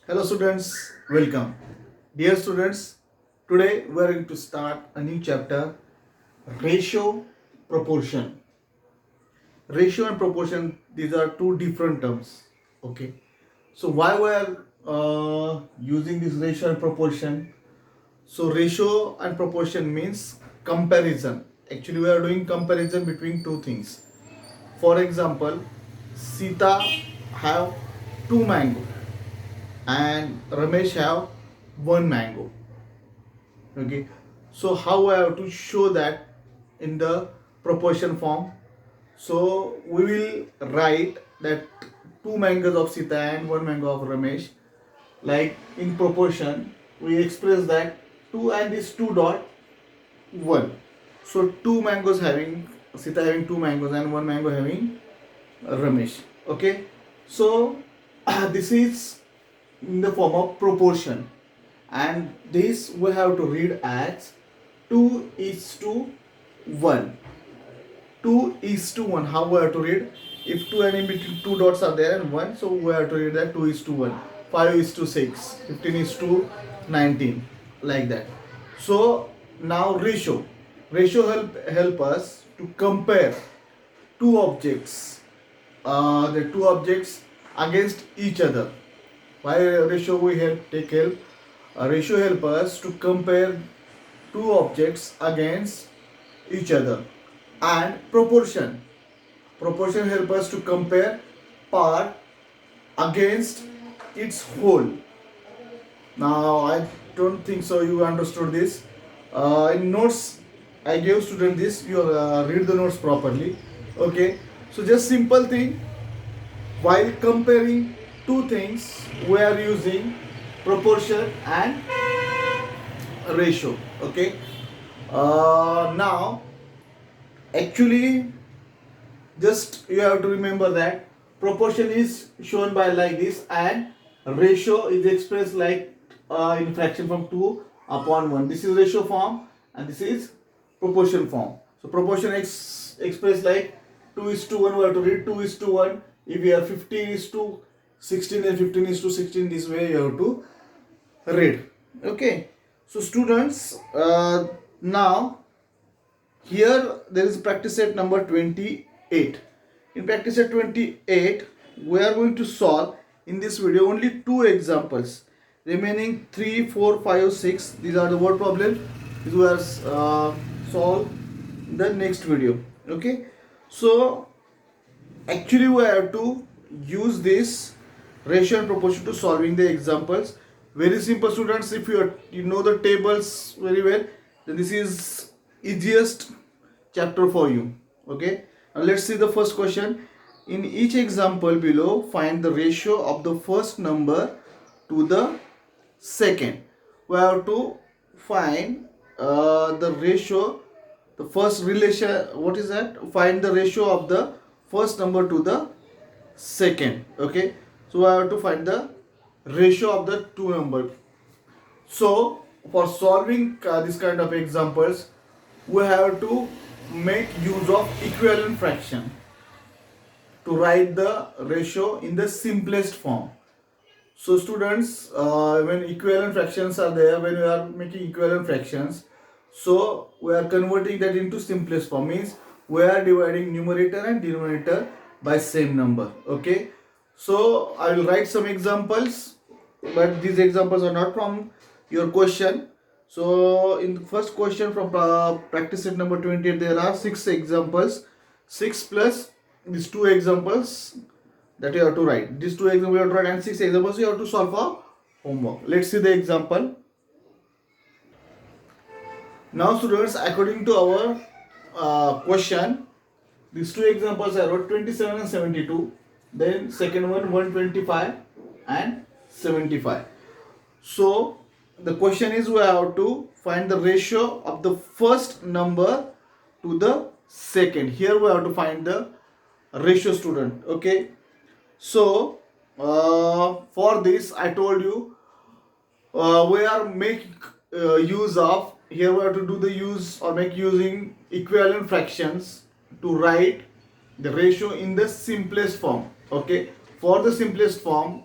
Hello students, welcome. Dear students, today we are going to start a new chapter, ratio proportion. Ratio and proportion, these are two different terms. Okay. So why we are using this ratio and proportion? So ratio and proportion means comparison. Actually we are doing comparison between two things. For example, Sita have two mango and Ramesh have one mango. Okay, so how I have to show that in the proportion form? So we will write that two mangoes of Sita and one mango of Ramesh, like in proportion we express that 2 and this 2 dot 1. So two mangoes having Sita having two mangoes and one mango having Ramesh. Okay, so this is in the form of proportion, and this we have to read as 2 is to 1. 2 is to 1. How we have to read? If 2 and in between 2 dots are there and 1, so we have to read that 2 is to 1. 5 is to 6. 15 is to 19. Like that. So now ratio. Ratio help us to compare two objects. The two objects against each other. Why ratio we take help? Ratio help us to compare two objects against each other. And proportion help us to compare part against its whole. Now I don't think so you understood this. In notes I gave student this, you read the notes properly. Okay, so just simple thing, while comparing two things we are using proportion and ratio. Okay, now actually just you have to remember that proportion is shown by like this and ratio is expressed like in fraction from 2 upon 1. This is ratio form and this is proportion form. So proportion expressed like 2 is to 1, we have to read 2 is to 1. If we are 15 is to 16 and 15 is to 16, this way you have to read. Okay, so students, now here there is practice set number 28. In practice set 28 we are going to solve in this video only two examples. Remaining 3, 4, 5, 6, these are the word problems. These were solved in the next video. Okay, so actually we have to use this ratio and proportion to solving the examples. Very simple students. If you know the tables very well, then this is easiest chapter for you. Okay, now let's see the first question. In each example below, find the ratio of the first number to the second. We have to find the ratio, the first relation. What is that? Find the ratio of the first number to the second. Okay, so I have to find the ratio of the two numbers. So for solving this kind of examples, we have to make use of equivalent fraction to write the ratio in the simplest form. So students, when equivalent fractions are there, when we are making equivalent fractions, so we are converting that into simplest form, means we are dividing numerator and denominator by same number. Okay, so I will write some examples, but these examples are not from your question. So in the first question from practice set number 28, there are 6 examples. 6 plus these 2 examples that you have to write. These 2 examples you have to write and 6 examples you have to solve for homework. Let's see the example. Now students, according to our question, these 2 examples I wrote 27 and 72. Then second one 125 and 75. So the question is we have to find the ratio of the first number to the second. Here we have to find the ratio, student. Okay, so for this I told you we are making use of, here we have to do the use or make using equivalent fractions to write the ratio in the simplest form. Okay, for the simplest form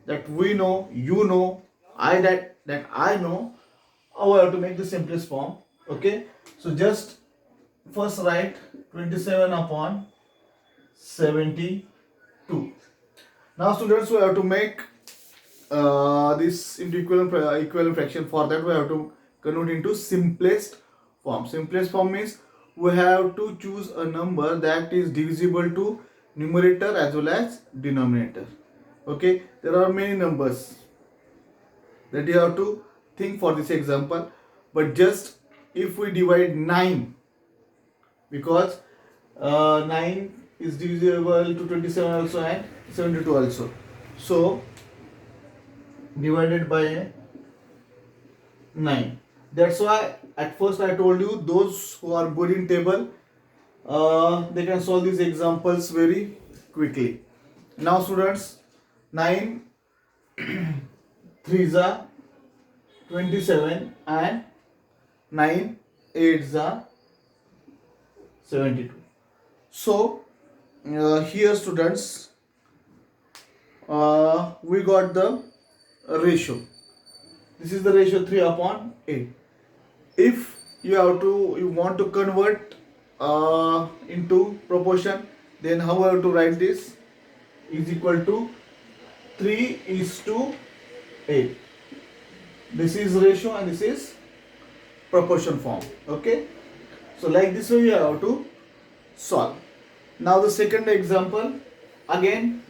that we know, you know, I that I know, how I have to make the simplest form. Okay, so just first write 27 upon 72. Now students, we have to make this into equivalent fraction. For that we have to convert into simplest form. Simplest form means we have to choose a number that is divisible to numerator as well as denominator. Okay, there are many numbers that you have to think for this example, but just if we divide 9, because 9 is divisible to 27 also and 72 also, so divided by 9. That's why at first I told you those who are good in table, they can solve these examples very quickly. Now students, 9 3s are 27 and 9 8s are 72. So here students, we got the ratio. This is the ratio 3 upon 8. If you want to convert into proportion, then how I have to write this? Is equal to 3 is to 8. This is ratio and this is proportion form. Okay, so like this way you have to solve. Now the second example, again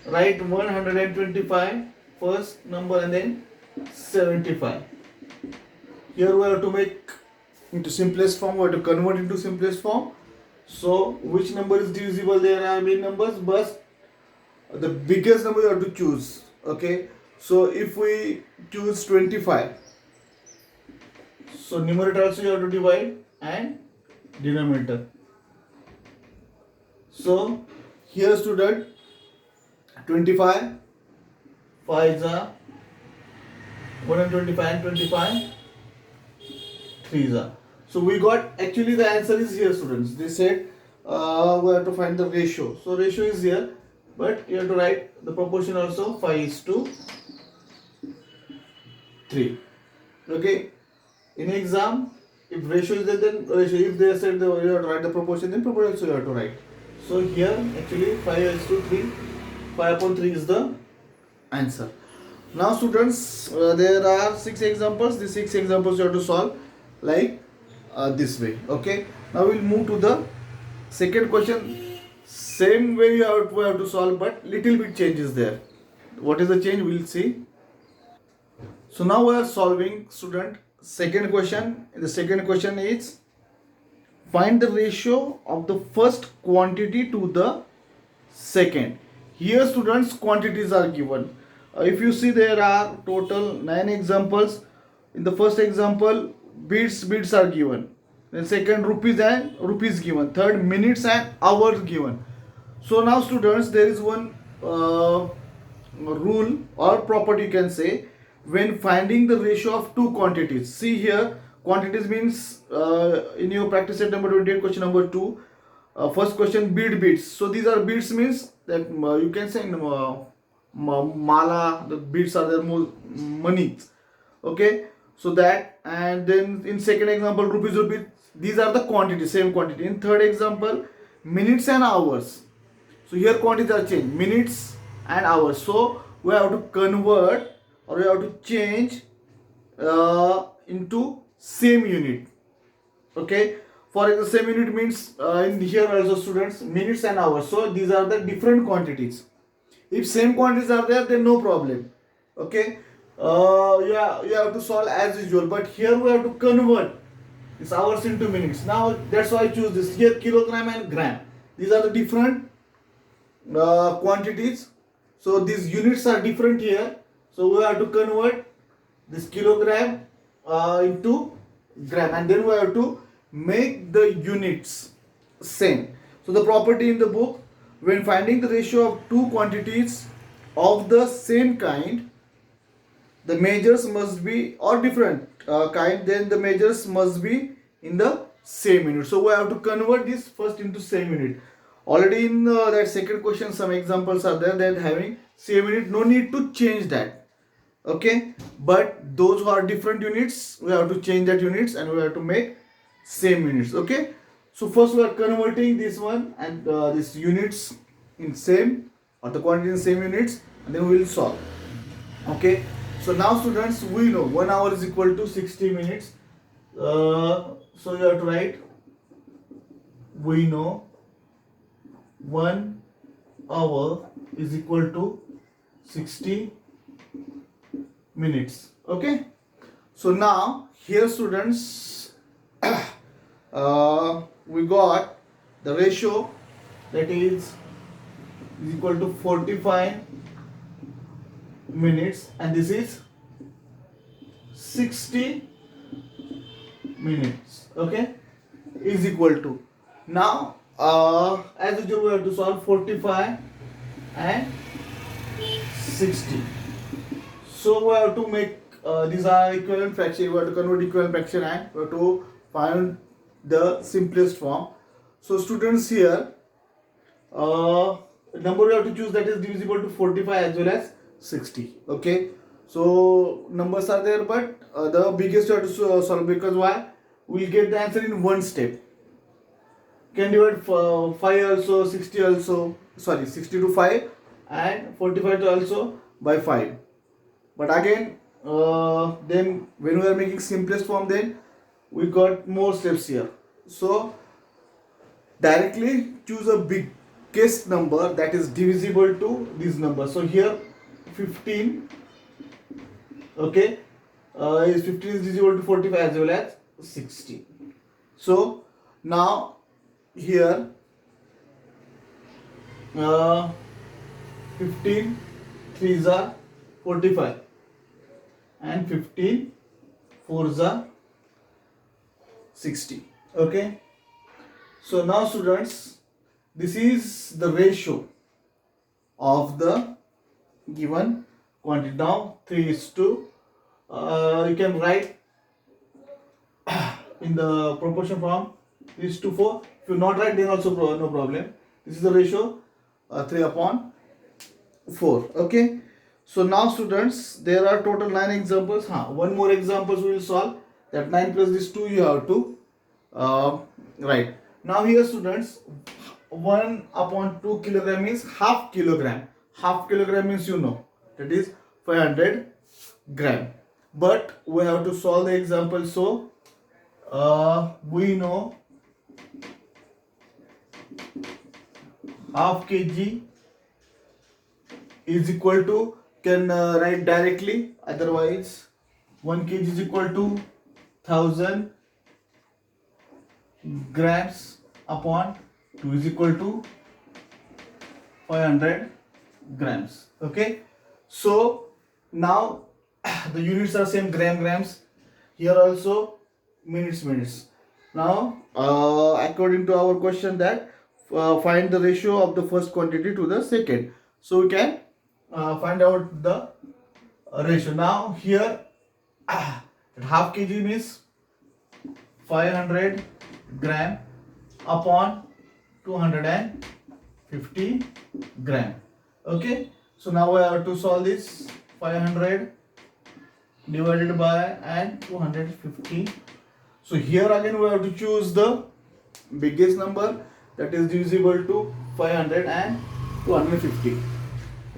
write 125 first number and then 75. Here we have to make into simplest form, we have to convert into simplest form. So which number is divisible? There are many numbers, but the biggest number you have to choose. Okay, so if we choose 25, so numerator also you have to divide and denominator. So here student, 25 5s are 125 and 25 3s are. So we got, actually the answer is here students. They said we have to find the ratio. So ratio is here, but you have to write the proportion also, 5 is to 3. Okay, in exam if ratio is there, then ratio. If they said you have to write the proportion, then proportion also you have to write. So here actually 5 is to 3, 5 upon 3 is the answer. Now students, there are 6 examples. These 6 examples you have to solve like this way. Okay, now we'll move to the second question. Same way we have to solve, but little bit changes there. What is the change? We'll see. So now we are solving student second question. The second question is find the ratio of the first quantity to the second. Here students, quantities are given. If you see, there are total 9 examples. In the first example, beads are given. Then second, rupees and rupees given. Third, minutes and hours given. So now students, there is one rule or property you can say when finding the ratio of two quantities. See here, quantities means in your practice set number 28, question number 2, first question, beads. So these are beads means that you can say mala, the beads are their money. Okay, so that, and then in second example, rupees, these are the quantity, same quantity. In third example, minutes and hours. So here quantities are changed, minutes and hours. So we have to convert or we have to change into same unit. Okay, for example, same unit means in here also students, minutes and hours. So these are the different quantities. If same quantities are there, then no problem. Okay, yeah, you have to solve as usual, but here we have to convert this hours into minutes. Now that's why I choose this here, kilogram and gram. These are the different quantities. So these units are different here. So we have to convert this kilogram into gram, and then we have to make the units same. So the property in the book, when finding the ratio of two quantities of the same kind, the measures must be, or different kind, then the measures must be in the same unit. So we have to convert this first into same unit. Already in that second question, some examples are there that having same unit, no need to change that. Okay, but those who are different units, we have to change that units and we have to make same units. Okay, so first we are converting this one and this units in same, or the quantity in same units, and then we will solve. Okay, so now students, we know 1 hour is equal to 60 minutes. So you have to write, we know 1 hour is equal to 60 minutes. Okay, so now here students, we got the ratio, that is equal to 45 minutes, and this is 60 minutes. Okay, is equal to, now as usual we have to solve 45 and 60. So we have to make these are equivalent fraction. We have to convert equivalent fraction and we have to find the simplest form. So students, here number we have to choose that is divisible to 45 as well as 60. Okay, so numbers are there, but the biggest you have to solve, because why? We'll get the answer in one step. Can divide 5 also, 60 also, sorry, 60 to 5 and 45 to also by 5. But again, then when we are making simplest form, then we got more steps here. So directly choose a biggest number that is divisible to this number. So here 15, okay, is 15 is divisible to 45 as well as 60. So now here 15 3s are 45 and 15 4s are 60. Okay, so now students, this is the ratio of the given quantity. Now 3 is to, you can write in the proportion form 3 is to 4. If you not write, then also no problem. This is the ratio 3 upon 4. Okay, so now students, there are total 9 examples. One more examples we will solve. That 9 plus this 2 you have to write. Now here students, 1 upon 2 kilogram is half kilogram. Half kilogram means, you know, that is 500 gram. But we have to solve the example. So we know half kg is equal to, can write directly, otherwise 1 kg is equal to 1000 grams upon 2 is equal to 500 grams. Okay, so now the units are same, grams. Here also minutes. Now according to our question, that find the ratio of the first quantity to the second, so we can find out the ratio. Now here half kg means 500 gram upon 250 gram. Okay, so now we have to solve this. 500 divided by and 250. So here again we have to choose the biggest number that is divisible to 500 and 250.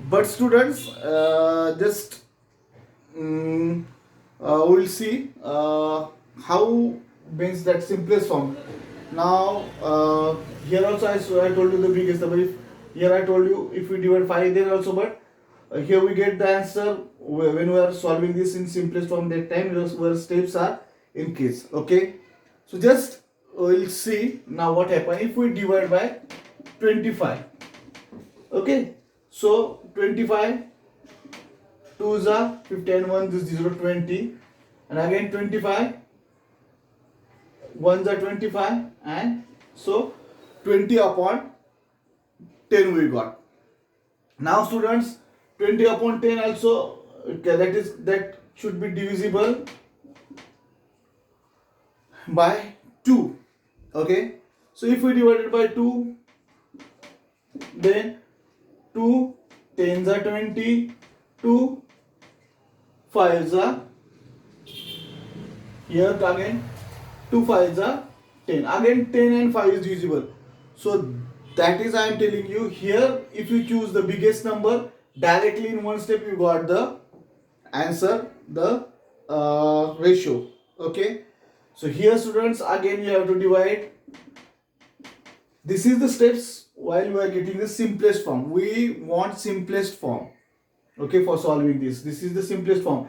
But students, just we'll see how means that simplest form. Now here also I told you the biggest number. If here I told you if we divide 5 there also, but here we get the answer when we are solving this in simplest form. That time where steps are increased. Okay, so just we'll see now what happen if we divide by 25. Okay, so 25 2s are 50 and 1 is 0, 20, and again 25 1s are 25, and so 20 upon 10 we got. Now students, 20 upon 10 also, okay, that should be divisible by 2. Okay, so if we divide it by 2, then 2 tens are 20, 2 fives are, here again 2 fives are 10. Again 10 and 5 is divisible. So that is I am telling you here, if you choose the biggest number, directly in one step you got the answer, the ratio. Okay. So here students, again you have to divide. This is the steps while we are getting the simplest form. We want simplest form. Okay, for solving this. This is the simplest form.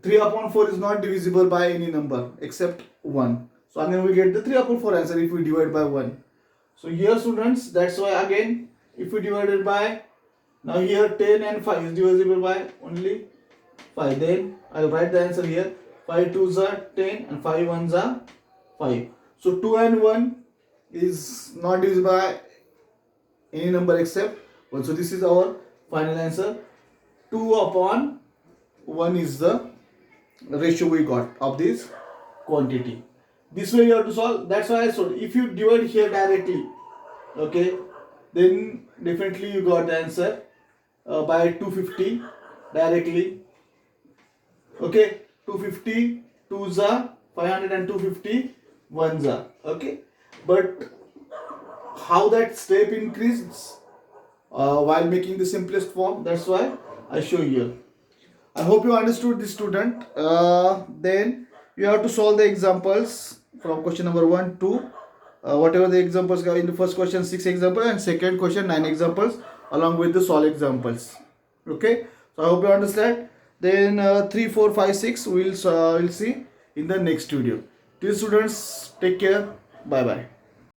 3 upon 4 is not divisible by any number except 1. So again we get the 3 upon 4 answer if we divide by 1. So here students, that's why again if we divide it by, now here 10 and 5 is divisible by only 5. Then I'll write the answer here. 5 2s are 10 and 5 1s are 5. So 2 and 1 is not divisible by any number except 1. So this is our final answer. 2 upon 1 is the ratio we got of this quantity. This way you have to solve. That's why I told, if you divide here directly, okay, then definitely you got the answer by 250 directly. Okay, 250 2s are 500 and 250 1s are. Okay, but how that step increases while making the simplest form, that's why I show here. I hope you understood this, student. Then you have to solve the examples from question number 1 to whatever the examples are in the first question 6 examples and second question 9 examples along with the solve examples. Okay, so I hope you understand. Then 3 4 5 6 we'll see in the next video. Till students, take care. Bye bye.